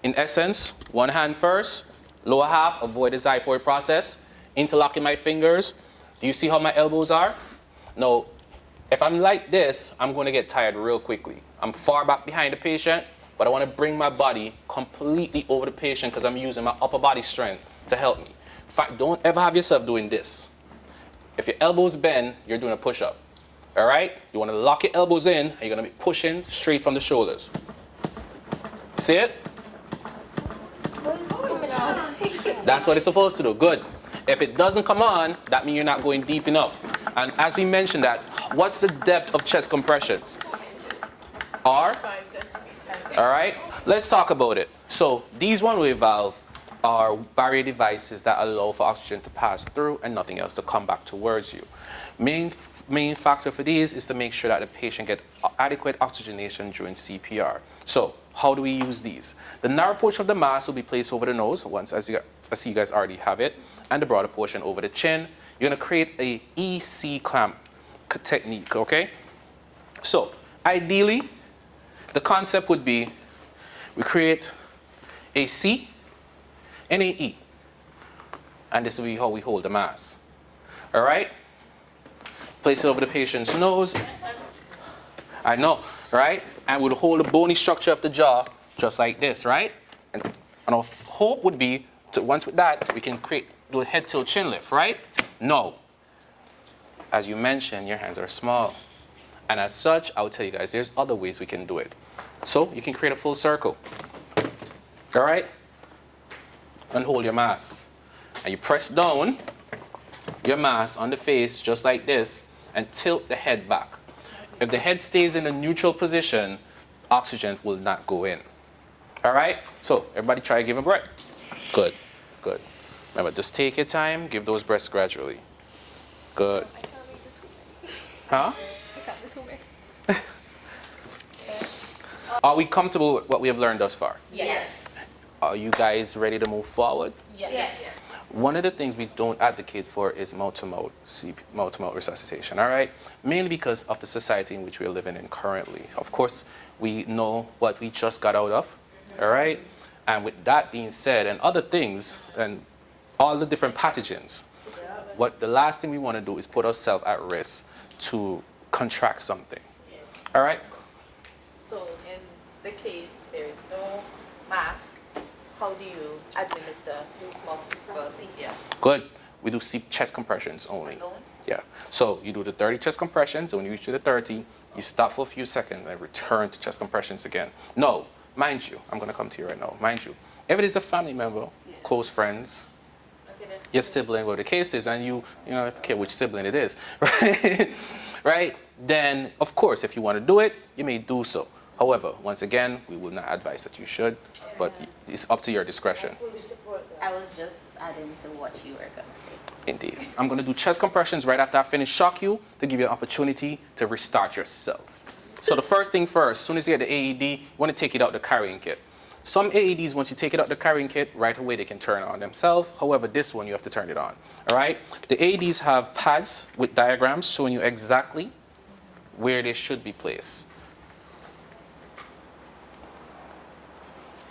in essence, one hand first, lower half, avoid the xiphoid process, interlocking my fingers. Do you see how my elbows are? Now, if I'm like this, I'm going to get tired real quickly. I'm far back behind the patient, but I want to bring my body completely over the patient because I'm using my upper body strength to help me. In fact, don't ever have yourself doing this. If your elbows bend, you're doing a push-up. All right? You want to lock your elbows in, and you're going to be pushing straight from the shoulders. See it? That's what it's supposed to do. Good. If it doesn't come on, that means you're not going deep enough. And as we mentioned that, what's the depth of chest compressions? 5 centimeters. All right? Let's talk about it. So these one-way valves are barrier devices that allow for oxygen to pass through and nothing else to come back towards you. Main factor for these is to make sure that the patient gets adequate oxygenation during CPR. So how do we use these? The narrow portion of the mask will be placed over the nose, I see you guys already have it, and the broader portion over the chin. You're going to create a EC clamp technique, okay? So ideally, the concept would be we create a C and a E, and this will be how we hold the mask. All right? Place it over the patient's nose. I know, right? And we'll hold the bony structure of the jaw just like this, right? And our hope would be to, once with that, we can do a head tilt chin lift, right? No. As you mentioned, your hands are small. And as such, I'll tell you guys, there's other ways we can do it. So you can create a full circle. All right? And hold your mask. And you press down your mask on the face just like this and tilt the head back. If the head stays in a neutral position, oxygen will not go in. All right? So everybody try to give a breath. Good, good. Remember, just take your time, give those breaths gradually. Good. Huh? Are we comfortable with what we have learned thus far? Yes. Are you guys ready to move forward? Yes. One of the things we don't advocate for is mouth-to-mouth resuscitation, all right? Mainly because of the society in which we're living in currently. Of course, we know what we just got out of, all right? And with that being said, and other things, and all the different pathogens, the last thing we want to do is put ourselves at risk to contract something, all right? So in the case there is no mask, how do you administer CPR? Good. We do chest compressions only. Yeah. So you do the 30 chest compressions. When you reach to the 30, you stop for a few seconds and return to chest compressions again. No, mind you, I'm going to come to you right now. Mind you, if it is a family member, close friends, your sibling, whatever the case is, and you don't care which sibling it is, right? Right? Then, of course, if you want to do it, you may do so. However, once again, we will not advise that you should, but it's up to your discretion. I was just adding to what you were going to say. Indeed. I'm going to do chest compressions right after I finish shock you to give you an opportunity to restart yourself. So the first thing first, as soon as you get the AED, you want to take it out the carrying kit. Some AEDs, once you take it out the carrying kit, right away they can turn on themselves. However, this one, you have to turn it on. All right? The AEDs have pads with diagrams showing you exactly where they should be placed.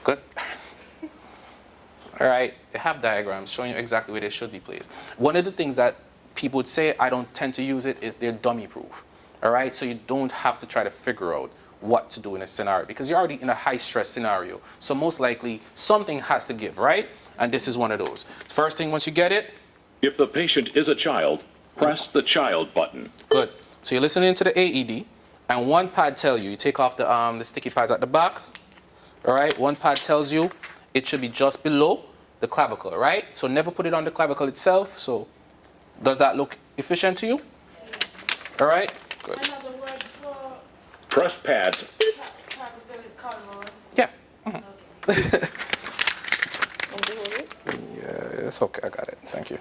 Good. All right, they have diagrams showing you exactly where they should be placed. One of the things that people would say, I don't tend to use it, is they're dummy proof. All right, so you don't have to try to figure out what to do in a scenario because you're already in a high stress scenario. So most likely something has to give, right? And this is one of those. First thing, once you get it. If the patient is a child, press the child button. Good. So you're listening to the AED and one pad tells you, you take off the sticky pads at the back. All right, one pad tells you it should be just below the clavicle, right? So never put it on the clavicle itself. So does that look efficient to you? All right, good. Press pads. Yeah. Yeah, it's okay, I got it, thank you.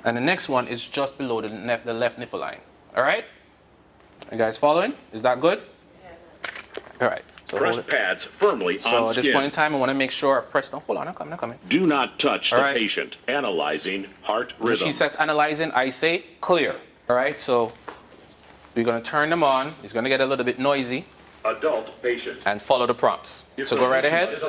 And the next one is just below the left nipple line, all right? You guys following? Is that good? All right. So press pads firmly on skin. So at this point in time, I want to make sure I press them. Hold on, I'm coming. Do not touch the patient. Analyzing heart rhythm. When she says analyzing, I say clear. All right, so we're going to turn them on. It's going to get a little bit noisy. Adult patient. And follow the prompts. So go right ahead.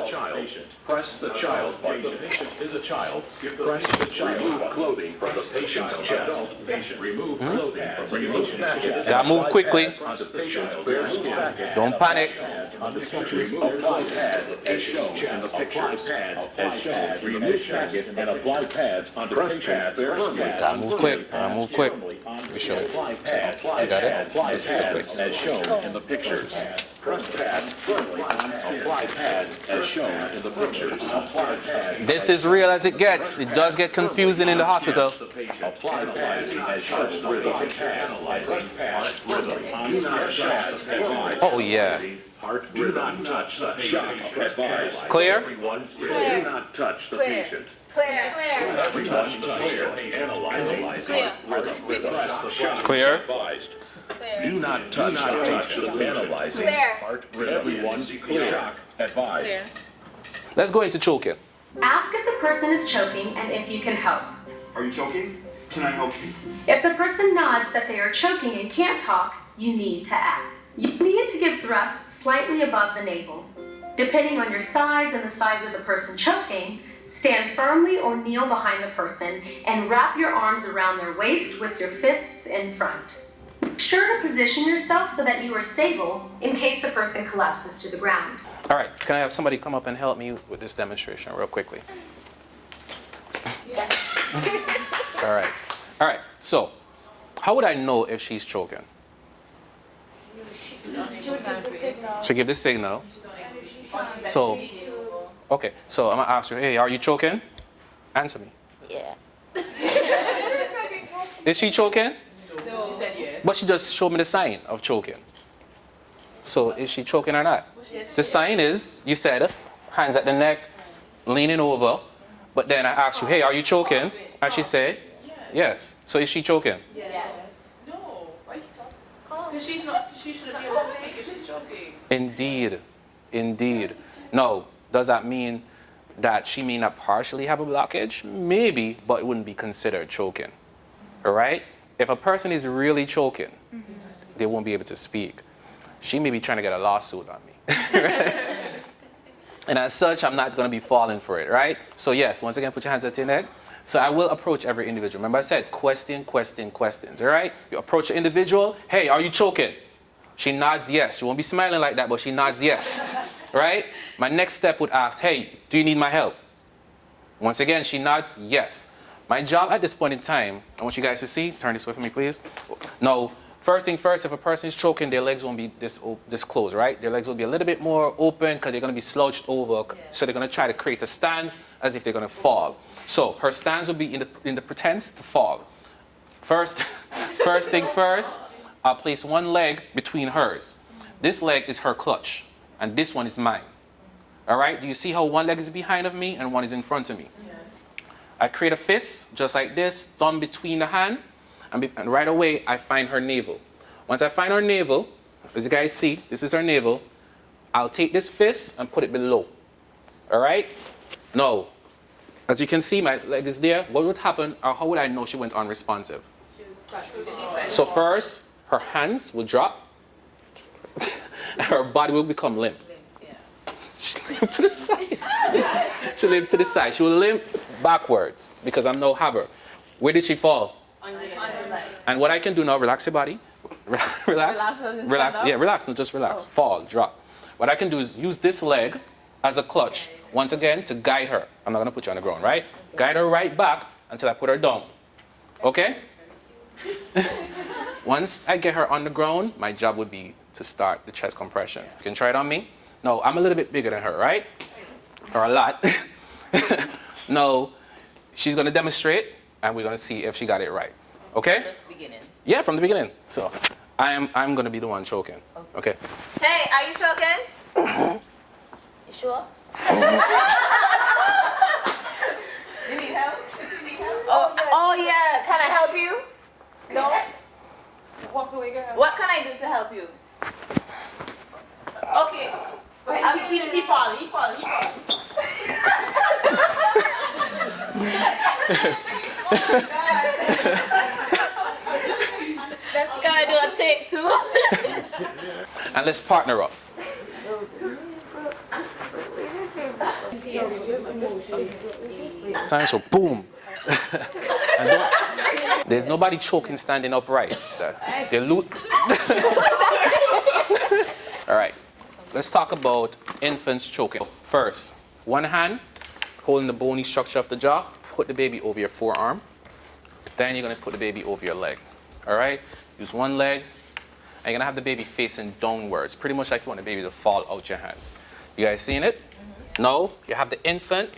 Press the child button. If the patient is a child, press the child button. Remove clothing from the patient's chest. Adult patient. Remove clothing from the patient's chest. Gotta move quickly. Don't panic. Apply pads as shown in the picture. Apply pads as shown. Remove packet and apply pads on the patient's bare skin. Gotta move quick. Gotta move quick. Be sure. You got it? Apply pads as shown in the pictures. Press pads firmly on skin. Apply pads as shown in the pictures. Apply pads. This is real as it gets. It does get confusing in the hospital. Apply pads as shown in the pictures. Press pads firmly on skin. Oh yeah. Do not touch the patient. Advise. Clear? Everyone, do not touch the patient. Clear. Everyone clear. Analyze rhythm. Clear? Advised. Do not touch the patient. Analyze heart rhythm. Everyone clear. Advised. Let's go into choking. Ask if the person is choking and if you can help. Are you choking? Can I help you? If the person nods that they are choking and can't talk, you need to act. You need to give thrusts slightly above the navel. Depending on your size and the size of the person choking, stand firmly or kneel behind the person and wrap your arms around their waist with your fists in front. Be sure to position yourself so that you are stable in case the person collapses to the ground. All right, can I have somebody come up and help me with this demonstration real quickly? Yeah. All right, so how would I know if she's choking? She give the signal. So, okay, so I'm gonna ask her, hey, are you choking? Answer me. Yeah. Is she choking? No. She said yes. But she just showed me the sign of choking. So is she choking or not? The sign is, you said, hands at the neck, leaning over. But then I asked you, hey, are you choking? And she said, yes. So is she choking? Yes. No. Why is she talking? Because she shouldn't be able to speak if she's choking. Indeed. Now, does that mean that she may not partially have a blockage, maybe, but it wouldn't be considered choking. All right? If a person is really choking, they won't be able to speak. She may be trying to get a lawsuit on me. And as such, I'm not going to be falling for it, right? So yes, once again, put your hands at your neck. So I will approach every individual. Remember I said questions, all right? You approach an individual, hey, are you choking? She nods yes. She won't be smiling like that, but she nods yes, right? My next step would ask, hey, do you need my help? Once again, she nods yes. My job at this point in time, I want you guys to see, turn this way for me, please. No. First thing first, if a person is choking, their legs won't be this close, right? Their legs will be a little bit more open because they're going to be slouched over. So they're going to try to create a stance as if they're going to fall. So her stance will be in the pretense to fall. First thing first, I'll place one leg between hers. This leg is her clutch, and this one is mine. All right? Do you see how one leg is behind of me and one is in front of me? Yes. I create a fist just like this, thumb between the hand. And right away, I find her navel. Once I find her navel, as you guys see, this is her navel, I'll take this fist and put it below. All right? Now, as you can see, my leg is there. What would happen, or how would I know she went unresponsive? So first, her hands will drop. Her body will become limp. She'll limp to the side. She'll limp to the side. She will limp backwards because I'm no haver. Where did she fall? On the leg. And what I can do now, relax your body. Relax. Relax. Yeah, relax. No, just relax. Oh. Fall, drop. What I can do is use this leg as a clutch, once again, to guide her. I'm not going to put you on the ground, right? Okay. Guide her right back until I put her down. Okay? Once I get her on the ground, my job would be to start the chest compressions. You can try it on me. No, I'm a little bit bigger than her, right? Or a lot. No, she's going to demonstrate. And we're going to see if she got it right. Okay? From the beginning. Yeah, from the beginning. So I'm going to be the one choking. Okay. Hey, are you choking? You sure? You need help? Oh yeah. Can I help you? No? Walk away, girl. What can I do to help you? Okay. He falling. Can I do a take two? And let's partner up. Time, so boom. And there's nobody choking standing upright. They loot. All right. Let's talk about infants choking. First, one hand holding the bony structure of the jaw. Put the baby over your forearm. Then you're going to put the baby over your leg. All right? Use one leg. And you're going to have the baby facing downwards. Pretty much like you want the baby to fall out your hands. You guys seeing it? Mm-hmm. No. You have the infant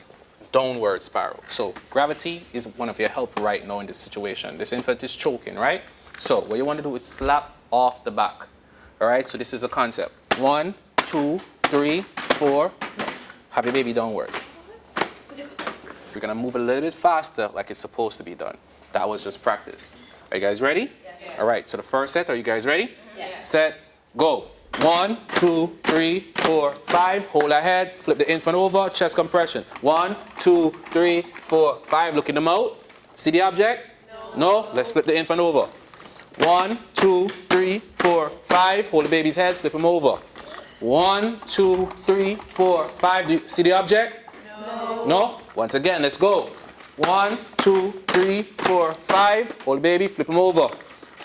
downward spiral. So gravity is one of your help right now in this situation. This infant is choking, right? So what you want to do is slap off the back. All right? So this is a concept. 1, 2, 3, 4. Have your baby downwards. We're going to move a little bit faster like it's supposed to be done. That was just practice. Are you guys ready? Yeah. All right, so the first set, are you guys ready? Yes. Set, go. 1, 2, 3, 4, 5. Hold our head, flip the infant over, chest compression. 1, 2, 3, 4, 5. Look in the mouth. See the object? No? Let's flip the infant over. 1, 2, 3, 4, 5. Hold the baby's head, flip him over. 1, 2, 3, 4, 5. Do you see the object? No? Once again, let's go. 1, 2, 3, 4, 5. Hold the baby, flip him over.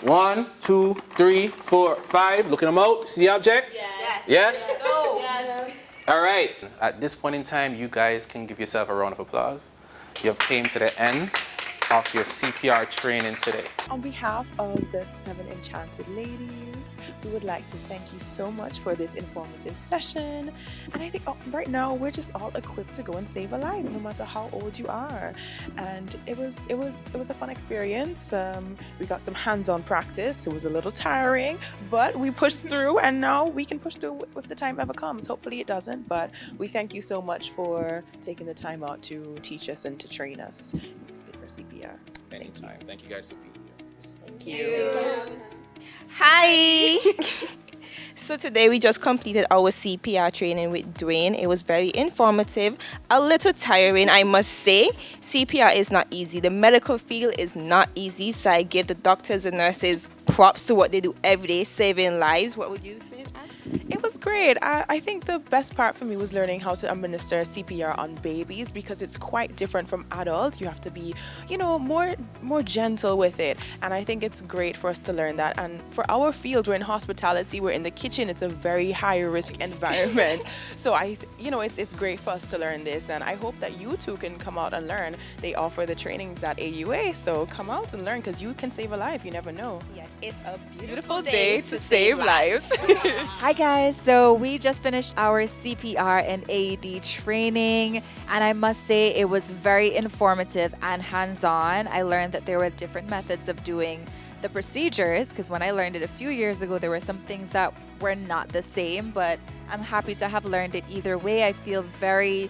1, 2, 3, 4, 5. Look in the mouth. See the object? Yes. Yes? Go. Yes. All right. At this point in time, you guys can give yourself a round of applause. You have came to the end of your CPR training today. On behalf of the 7 Enchanted Ladies, we would like to thank you so much for this informative session. And I think right now we're just all equipped to go and save a life, no matter how old you are. And it was a fun experience. We got some hands-on practice. It was a little tiring, but we pushed through, and now we can push through if the time ever comes. Hopefully it doesn't, but we thank you so much for taking the time out to teach us and to train us for CPR. Anytime. Thank you guys for being here. Thank you. Hi. So today we just completed our CPR training with Dwayne. It was very informative, a little tiring, I must say. CPR is not easy. The medical field is not easy, so I give the doctors and nurses props to what they do every day, saving lives. What would you say? It was great. I think the best part for me was learning how to administer CPR on babies because it's quite different from adults. You have to be, more gentle with it. And I think it's great for us to learn that. And for our field, we're in hospitality, we're in the kitchen. It's a very high risk environment. So it's great for us to learn this. And I hope that you too can come out and learn. They offer the trainings at AUA. So come out and learn because you can save a life. You never know. Yes, it's a beautiful day to save lives. Hi guys, so we just finished our CPR and AED training, and I must say it was very informative and hands-on. I learned that there were different methods of doing the procedures, because when I learned it a few years ago, there were some things that were not the same, but I'm happy to have learned it either way. I feel very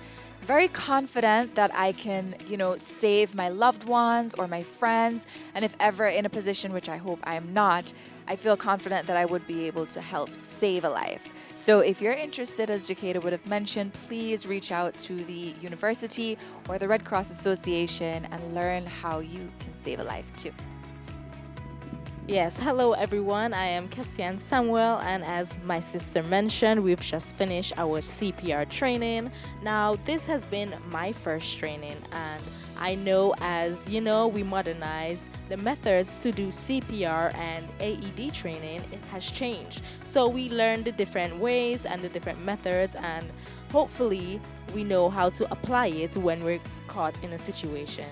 confident that I can, save my loved ones or my friends. And if ever in a position, which I hope I am not, I feel confident that I would be able to help save a life. So if you're interested, as Jacada would have mentioned, please reach out to the university or the Red Cross Association and learn how you can save a life too. Yes, hello everyone. I am Cassian Samuel, and as my sister mentioned, we've just finished our CPR training. Now, this has been my first training, and I know, as you know, we modernize the methods to do CPR and AED training. It has changed. So we learned the different ways and the different methods, and hopefully we know how to apply it when we're caught in a situation.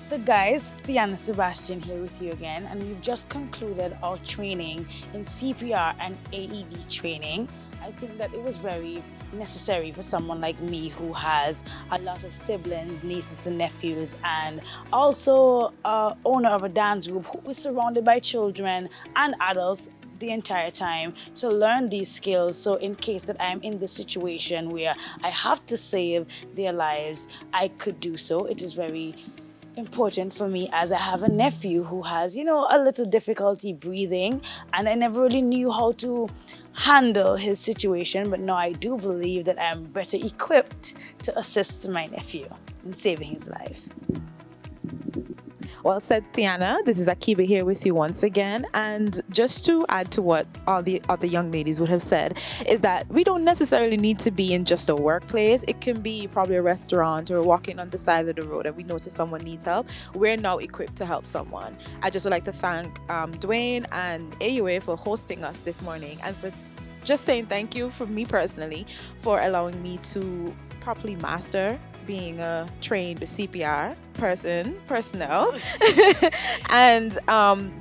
So guys, Thiana Sebastian here with you again, and we've just concluded our training in CPR and AED training. I think that it was very necessary for someone like me who has a lot of siblings, nieces and nephews, and also owner of a dance group who is surrounded by children and adults the entire time, to learn these skills. So in case that I'm in the situation where I have to save their lives, I could do so. It is very important for me, as I have a nephew who has, a little difficulty breathing, and I never really knew how to handle his situation, but now I do believe that I'm better equipped to assist my nephew in saving his life. Well said, Thiana. This is Akiba here with you once again. And just to add to what all the other young ladies would have said, is that we don't necessarily need to be in just a workplace. It can be probably a restaurant or walking on the side of the road and we notice someone needs help. We're now equipped to help someone. I just would like to thank Dwayne and AUA for hosting us this morning, and for just saying thank you for me personally for allowing me to properly master being a trained CPR personnel. And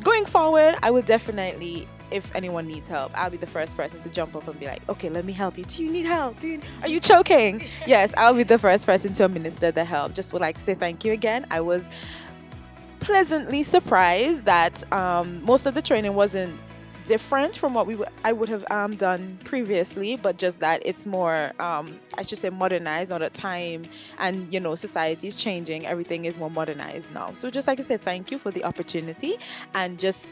going forward, I will definitely, if anyone needs help, I'll be the first person to jump up and be like, okay, let me help you. Do you need help? Are you choking? Yes, I'll be the first person to administer the help. Just would like to say thank you again. I was pleasantly surprised that most of the training wasn't different from what I would have done previously, but just that it's more, I should say, modernized now that time and, society is changing. Everything is more modernized now. So just like I said, thank you for the opportunity, and just,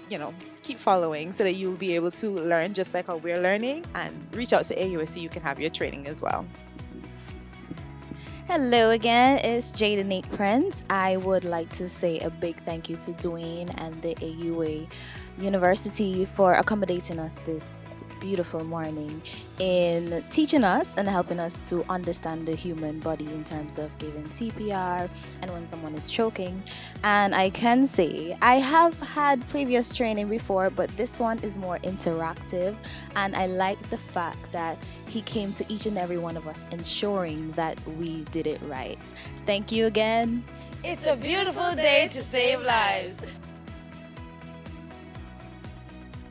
keep following so that you'll be able to learn just like how we're learning, and reach out to AUA so you can have your training as well. Hello again, it's Jada Nate Prince. I would like to say a big thank you to Dwayne and the AUA University for accommodating us this beautiful morning in teaching us and helping us to understand the human body in terms of giving CPR and when someone is choking. And I can say I have had previous training before, but this one is more interactive, and I like the fact that he came to each and every one of us ensuring that we did it right. Thank you again. It's a beautiful day to save lives.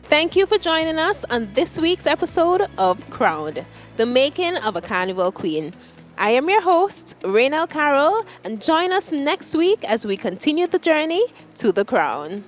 Thank you for joining us on this week's episode of Crowned, the making of a Carnival Queen. I am your host, Raynell Carroll, and join us next week as we continue the journey to the crown.